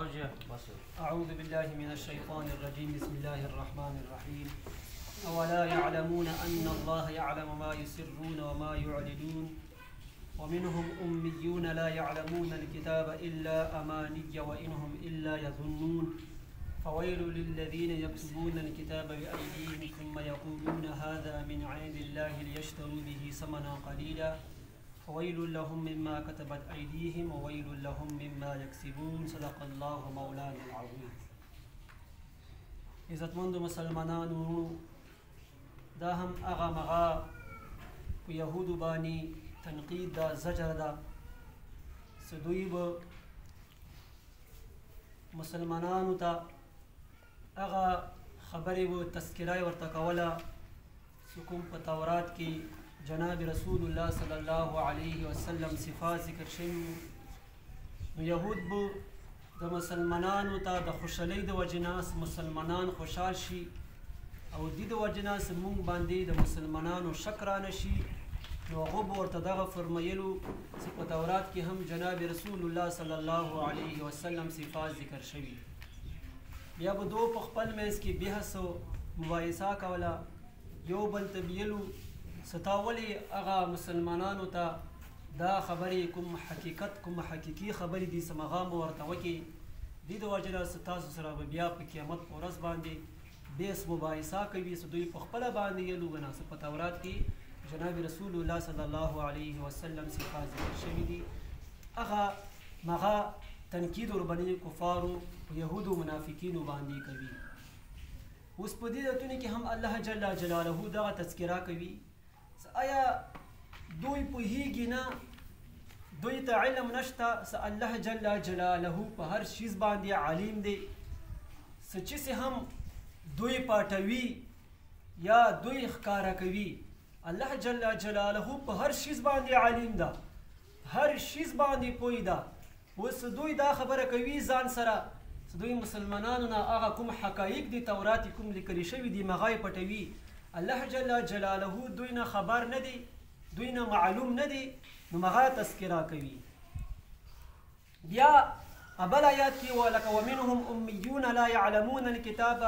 أعوذ بالله من الشيطان الرجيم. بسم الله الرحمن الرحيم. أولا يعلمون أن الله يعلم ما يسرون وما يعلنون ومنهم أميون لا يعلمون الكتاب إلا أماني وإنهم إلا يظنون فويل للذين يكتبون الكتاب بأيديهم ثم يقولون هذا من عند الله ليشتروا به ثمنا قليلا فويل لهم مما كتبت أيديهم وويل لهم مما يكسبون. صدق الله مولانا العظيم. عزتمند مسلمانانو دا هم اغا مغا په يهودو باني تنقید دا زجر دا سدوی به مسلمانانو ته اغا خبرې و تذکره ورته کوله سکوم په تورات کې جناب رسول الله صلی الله علیه وسلم صفات ذکر شوي نو یهود به د مسلمانانو ته د خوشحالۍ د وجې مسلمانان خوشحال شي او د وجې مونږ باندې د مسلمانانو شک رانه شي نو هغه به ورته دغه فرمایلو چې په تورات کې هم جناب رسول الله صلی الله علیه وسلم صفات ذکر شوي بیا به دو په خپل منځ کې بحث او مباحثه کوله یو بل ته ویلو ستا ولې هغه مسلمانانو ته دا خبرې کوم حقیقت کوم حقیقي خبرې دي څه مغام ورته وکړي د دې وجې نه ستاسو سره به بیا په قیامت په ورځ باندې بحث مباحثه کوي څه دوی په خپله باندې یلو که نه په تورات کې جناب رسول الله صلی الله علیه وسلم صفات ذکر شوي دي هغه مغه تنقید ورباندې کفارو یهودو منافقینو باندې کوي. اوس په دې ایتونو کې هم الله جل جلاله دغه تذکره کوي آیا دوی پوهیږي نه دوی ته علم نشته الله جل جلاله په هر شیز باندې عالم دی څه چې هم دوی پاټوي یا دوی ښکاره کوي الله جل جلاله په هر شیز باندې عالم ده هر شیز باندې پوی ده. اوس دوی دا خبره کوي ځان سره دوی مسلمانانو نه هغه کوم حقایق دي تورات کوم لیکل شوي دي مغای پټوي الله جل جلاله دوی نه خبر نه دی دوی نه معلوم نه دی نو مغا تذکره کوي. بیا بل آیات کې ولکه ومنهم امیون لا يعلمون الكتاب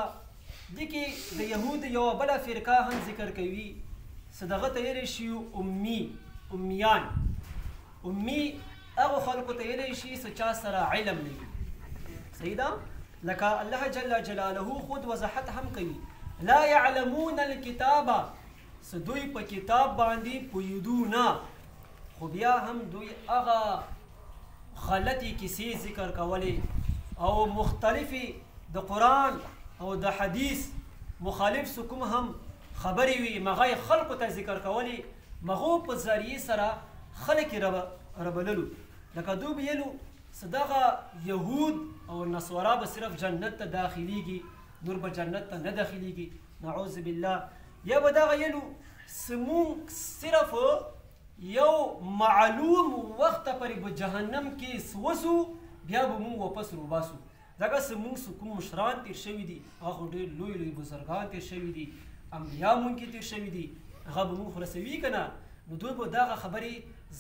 دې کې د یهود یو بله فرقه هم ذکر کوي څه دغه ته ویلی شي امیان امي هغو خلکو ته ویلی شي څه چا سره علم نه وي صحیح ده لکه الله جل جلاله خود وضاحت هم کوي لا يعلمون الكتاب څه دوی په کتاب باندې پوهېدو خو بیا هم دوی هغه غلطې کیسې ذکر کولې او مختلفې د قرآن او د حدیث مخالف څه کوم هم خبرې وي مغه خلکو ته ذکر کولې مغو په ذریعې سره خلک یې ربللو لکه دوی ویلو څه دغه یهود او نصارا به صرف جنت ته داخلیږي نور به جنت ته نه داخلیږي نعوذ بالله یا به دغه ویلو څه صرف یو معلوم وخت پورې به جهنم کې وسو بیا به مونږ واپس روباسو ځکه څه مونږ کوم مشران تیر شوي دي هغه خو ډېر لوی لوی بزرګان تیر شوي دي انبیا مونږ کې تیر شوي دي هغه به مونږ خو رسوي که نه نو دوی به دغه خبرې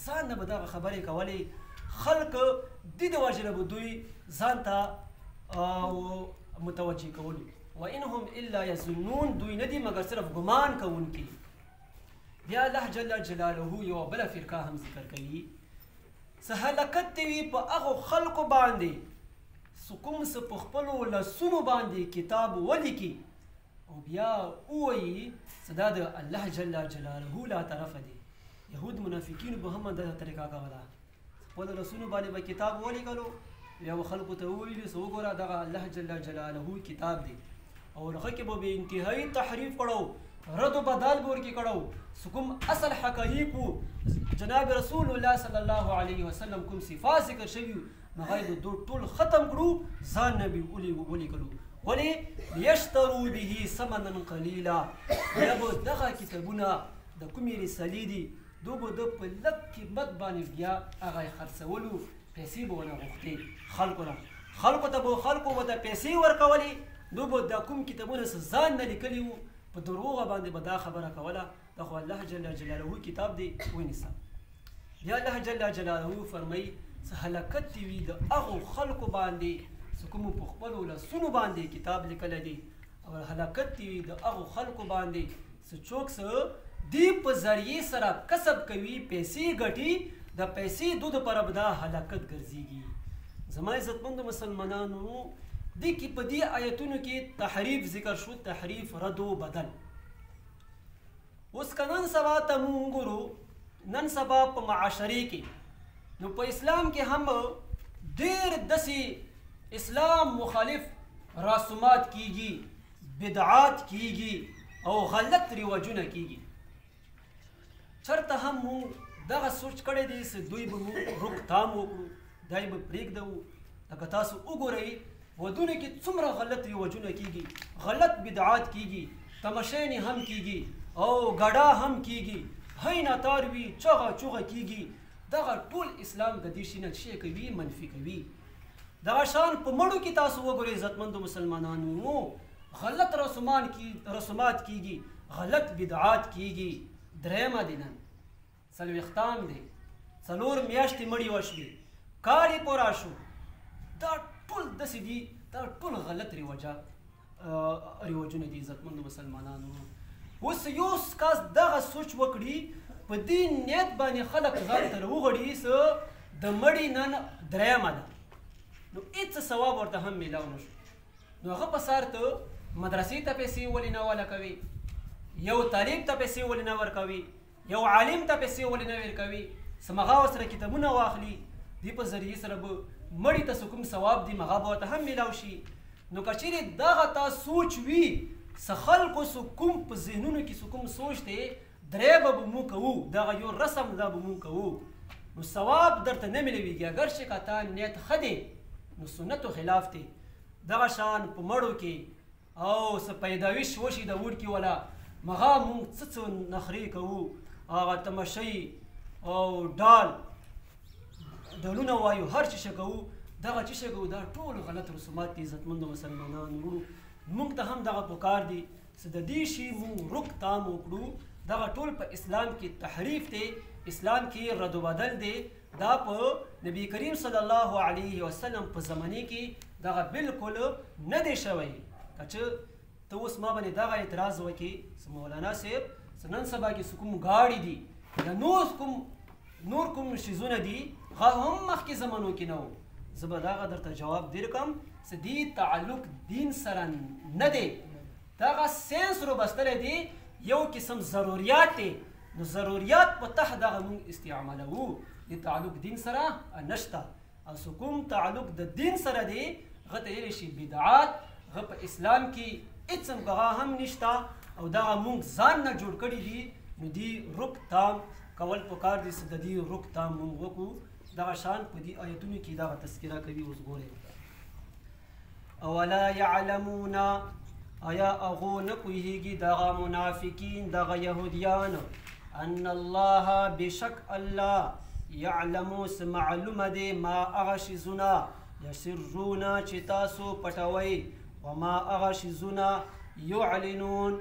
ځان نه به دغه خبرې کولې خلک د وجې نه به دوی ځان ته متوجه کولو وانهم الا یظنون دوی نه دي مګر صرف ګمان کوونکي. بیا الله جل جلاله یو بله فرقه هم ذکر کوي څه هلکت دی وي په هغو خلکو باندې څه کوم څه په خپلو لاسونو باندې کتاب ولیکي او بیا ووایي څه دا د الله جل جلاله لا طرفه دی. یهود منافقینو به هم دغه طریقه کوله خپلو لاسونو باندې به کتاب ولیکلو بیا به خلکو ته وویلي څه وګوره دغه الله جل جلاله کتاب دی او هغه کې به انتهایی تحریف کړو رد و بدل به ورکې کړو څه کوم اصل حقایقو جناب رسول الله صلی الله علیه وسلم کوم صفات ذکر شوي هغه یې به ټول ختم کړو ځان نه به ولیکلو ولې لیشتروا به ثمنا قلیلا بیا به دغه کتابونه د کومې رسالې دي دوی به د په لږ قیمت باندې بیا هغه یې خرڅولو پیسې به ونه غوښتې خلکو ته به خلکو به د پیسې ورکولې دوی به دا کوم کتابونه څه ځان نه لیکلي وو په دروغه باندې به دا خبره کوله دا خو الله جل جلاله کتاب دی ونیسه. بیا الله جل جلاله فرمایي څه هلاکت وي د هغو خلکو باندې سکوم په خپلو لاسونو باندې کتاب لیکلی دی او هلاکت دی د هغو خلکو باندې څه څوک څه دی په ذریعې سره کسب کوي پیسې ګټي د پیسې دو دپاره به دا هلاکت ګرځېږي زما عزتمندو مسلمانانو دې کې په دې آیتونو کې تحریف ذکر شو تحریف رد و بدل اوس که نن سبا ته مونږ ګورو نن سبا په معاشرې کې نو په اسلام کې هم ډېر داسې اسلام مخالف رسومات کیږي بدعات کیږي او غلط رواجونه کیږي چرته هم مونږ دغه سوچ کړی دی چې دوی به مونږ روکتام وکړو دای به پرېږدو لکه تاسو وګورئ ودونه کې څومره غلط رواجونه کیږي غلط بدعات کیږي تماشې هم کیږي او ګډا هم کیږي هی ناتار وي چغه چغه کیږي دغه ټول اسلام د دې شي نه څه کوي منفي کوي دغه شان په مړو کې تاسو وګورئ عزتمندو مسلمانانو غلط رسومات کیږي غلط بدعات کیږي درېمه دی نن څلوېښتم دی 4 میاشتې مړی وشوې کال یې پوره شو دا ټول داسې دي دا ټول غلط رواجونه دي عزتمندو مسلمانانو اوس یو کس دغه سوچ وکړي په دې نیت باندې خلک ځان ته راوغړي چې د مړي نن درېیمه ده نو هېڅ ثواب ورته هم میلاو نه شو نو هغه په سر ته مدرسې ته پیسې ولې نه ولګوي یو طالب ته پیسې ولې نه ورکوي یو عالم ته پیسې ولې نه ورکوي څه مغه ورسره کتابونه واخلي دې په ذریعې سره به مړي ته څه کوم ثواب دي مغه به ورته هم میلاو شي نو که چیرې دغه تا سوچ وي څه خلکو څه کوم په ذهنونو کې څه کوم سوچ دی درې به مونږ کوو دغه یو رسم دا به مونږ کوو نو ثواب درته نه میلویږي اگر چې که تا نیت ښه دی نو سنتو خلاف دی دغه شان په مړو کې او څه پیداویش وشي د وړکي والا مغه مونږ څه نخرې کوو هغه تماشۍ او ډال ډالونه وایو هر څه کوو دغه څه کوو دا ټول غلط رسومات دي عزتمندو مسلمانانو وروڼو مونږ ته هم دغه پکار دي چې د دې شي مونږ روکتام وکړو دغه ټول په اسلام کې تحریف دی اسلام کې رد و بدل دی دا په نبی کریم صلی الله علیه وسلم په زمانه کې دغه بالکل نه دی شوی که چې ته اوس ما باندې دغه اعتراض وکړي چې مولانا صاحب نن سبا کې کوم ګاډي دي یا نور کوم شیزونه دي هغه هم مخکې زمانو کې نه و زه به دغه درته جواب درکړم چې دې تعلق دین سره نه دی دغه سینس رو بستلی دی یو قسم ضروریات دی نو ضروریات په تحت دغه مونږ استعمالوو د تعلق دین سره نشته او څه کوم تعلق د دین سره دی هغه ته ویلی شي بدعات هغه په اسلام کې هېڅ هم هغه هم نشته او دغه مونږ ځان نه جوړ کړي دي نو دي روکتام کول پکار دي چې د دې روکتام مونږ وکړو دغه شان په دې آیتونو کې دغه تذکره کوي اوس ګورئ اولا یعلمون آیا هغو نه پوهېږي دغه منافقین دغه یهودیان ان الله بشک الله یعلمو څه معلومه دی ما هغه شیزونه یسرونه چې تاسو پټوئ وما هغه شیزونه یعلنون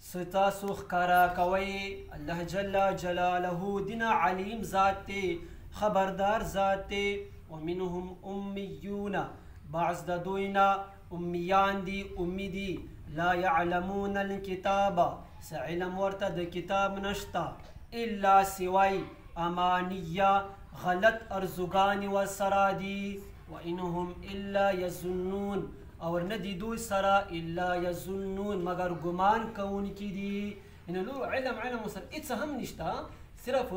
څه تاسو ښکاره کوئ الله جل جلاله دینه علیم ذات دی خبردار ذات دی ومنهم امیون بعض د دوی نه امیان دي امی دي لا يعلمون الكتاب څه علم ورته د کتاب نشته الا سوای امانیه غلط ارزوګانې ورسره دي وانهم الا یظنون او نه دي دوی سره الا یظنون مگر ګمان کوونکي دي یعنې نور علم ورسره هېڅ هم نشته صرف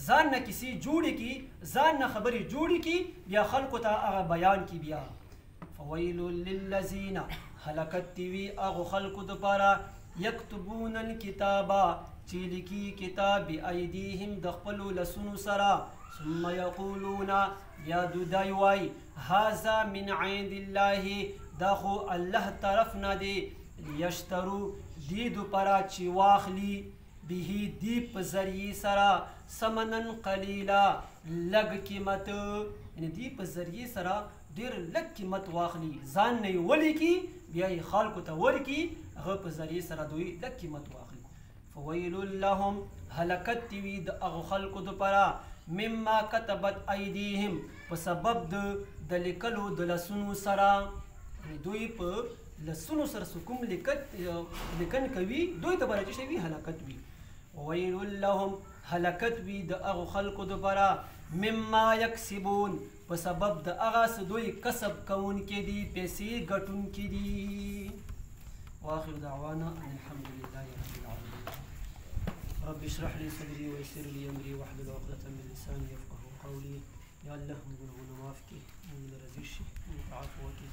ځان نه کیسې جوړې کي ځان نه خبرې جوړې کي بیا خلکو ته هغه بیان کي بیا فویل للذین هلکت دی وي هغو خلکو دپاره یکتبون الکتابه چې لیکي کتاب بایدیهم د خپلو لسونو سره ثم یقولون بیا دوی وایي هذا من عند الله دا خو الله طرف نه دی لیشترو دې دپاره چې واخلي به دی په ذریعې سره ثمنا قلیلا لږ قیمت یعنې دی په ذریعې سره ډېر لږ قیمت واخلي ځان نه یې ولیکي بیا یې خلکو ته ورکي هغه په ذریعې سره دوی لږ قیمت واخلي فویل لهم هلکت دی وي د هغو خلکو دپاره مما کتبت ایدیهم په سبب د د لیکلو د لسونو سره، دوی په لسونو سره کوم لیکن کوي دوی ته به څه وي؟ هلاکت وي. ویل لهم، هلاکت وي د هغو خلکو دپاره مما یکسبون، په سبب د هغه څه دوی کسب کوونکي دي، پیسې ګټونکي دي. واخر دعوانا ان الحمد لله رب العالمين. رب اشرح لي صدري ويسر لي امري واحلل عقدة من لساني يفقهوا قولي. يا الله من گناهونه معاف کړي، موږ رضا شي، موږ عفو وکړي،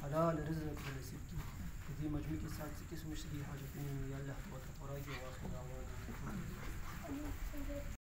حلال رزق به نصیب کړي. په دې مجمع کې سات څه قسم شدي حاجتونه یا الله تعالی پوره کړي. واخر دعوانا